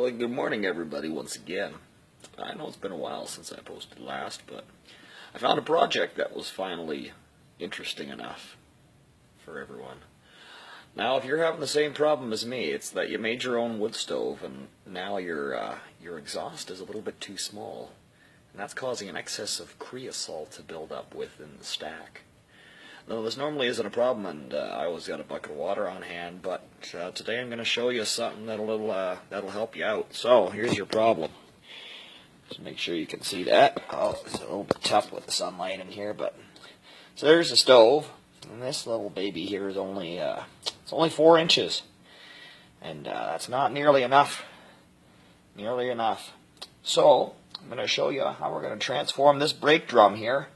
Well, good morning, everybody, once again. I know it's been a while since I posted last, but I found a project that was finally interesting enough for everyone. Now, if you're having the same problem as me, it's that you made your own wood stove, and now your exhaust is a little bit too small, and that's causing an excess of creosote to build up within the stack. Now, this normally isn't a problem, and I always got a bucket of water on hand, but today I'm going to show you something that'll help you out. So, here's your problem. Just make sure you can see that. Oh, it's a little bit tough with the sunlight in here, but so there's the stove, and this little baby here is only it's only 4 inches, and that's not nearly enough. Nearly enough. So, I'm going to show you how we're going to transform this brake drum here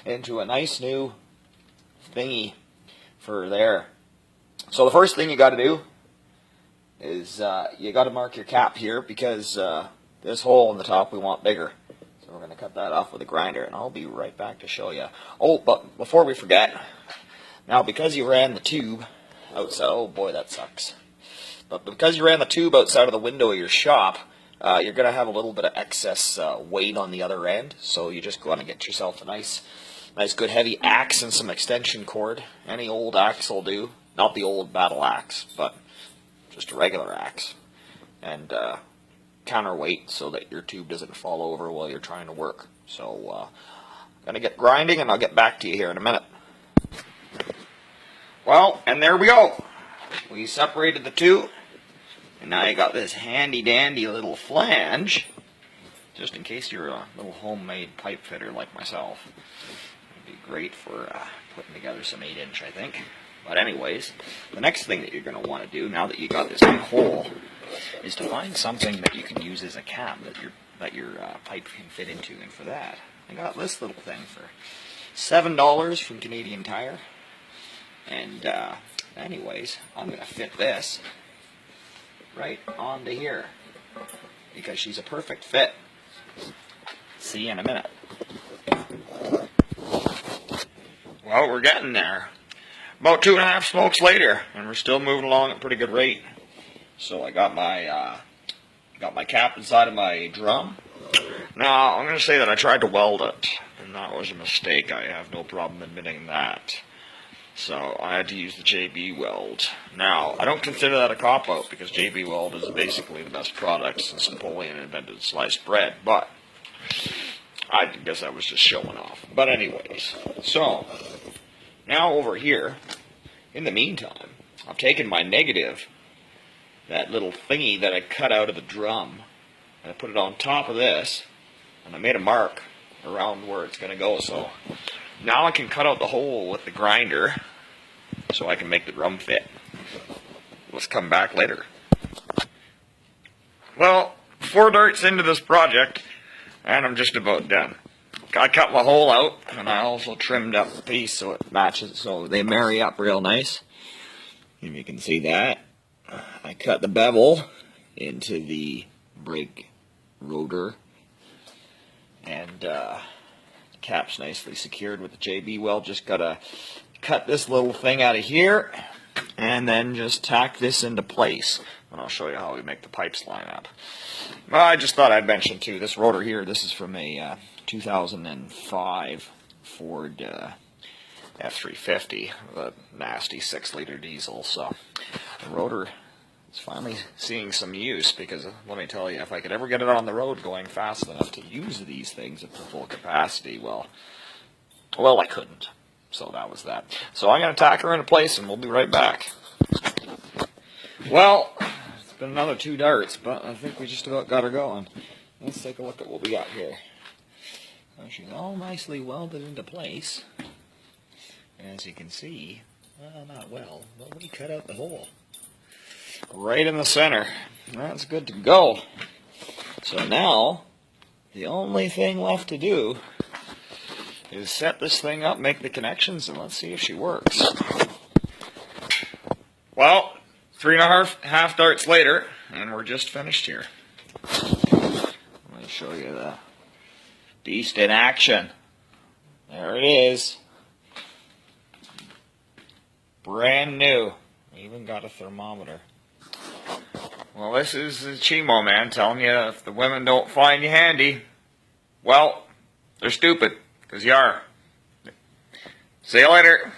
into a nice new thingy for there. So the first thing you got to do is you got to mark your cap here, because this hole in the top we want bigger. So we're going to cut that off with a grinder, and I'll be right back to show you. Oh, but before we forget, now because you ran the tube outside, oh boy, that sucks. But because you ran the tube outside of the window of your shop, you're going to have a little bit of excess weight on the other end. So you just want to get yourself a nice good heavy axe and some extension cord. Any old axe will do. Not the old battle axe, but just a regular axe. And counterweight so that your tube doesn't fall over while you're trying to work. So I'm going to get grinding, and I'll get back to you here in a minute. Well, and there we go. We separated the two. And now you got this handy dandy little flange, just in case you're a little homemade pipe fitter like myself. It'd be great for putting together some 8-inch, I think. But anyways, the next thing that you're going to want to do, now that you got this big hole, is to find something that you can use as a cap that your pipe can fit into. And for that, I got this little thing for $7 from Canadian Tire. And anyways, I'm going to fit this right onto here, because she's a perfect fit. See you in a minute. Well, we're getting there. About 2.5 smokes later, and we're still moving along at a pretty good rate. So I got my cap inside of my drum. Now, I'm going to say that I tried to weld it, and that was a mistake. I have no problem admitting that. So I had to use the JB weld. Now, I don't consider that a cop-out, because JB weld is basically the best product since Napoleon invented sliced bread, but I guess I was just showing off. But anyways, so now over here, in the meantime, I've taken my negative, that little thingy that I cut out of the drum, and I put it on top of this, and I made a mark around where it's going to go. So now I can cut out the hole with the grinder so I can make the drum fit. Let's come back later. Well, 4 darts into this project, and I'm just about done. I cut my hole out, and I also trimmed up the piece so it matches, so they marry up real nice. If you can see that. I cut the bevel into the brake rotor, and cap's nicely secured with the JB weld. Just gotta cut this little thing out of here, and then just tack this into place. And I'll show you how we make the pipes line up. Well, I just thought I'd mention too, this rotor here, this is from a 2005 Ford F350, a nasty 6-liter diesel. So the rotor is finally seeing some use, because let me tell you, if I could ever get it on the road going fast enough to use these things at their full capacity, well, I couldn't. So that was that. So I'm going to tack her into place, and we'll be right back. Well, it's been another 2 darts, but I think we just about got her going. Let's take a look at what we got here. Well, she's all nicely welded into place. As you can see, well, not well, but we cut out the hole right in the center. That's good to go. So now, the only thing left to do is set this thing up, make the connections, and let's see if she works. Well, 3.5 darts later, and we're just finished here. Let me show you the beast in action. There it is. Brand new. Even got a thermometer. Well, this is the Chimo man telling you if the women don't find you handy, well, they're stupid, 'cause you are. See you later.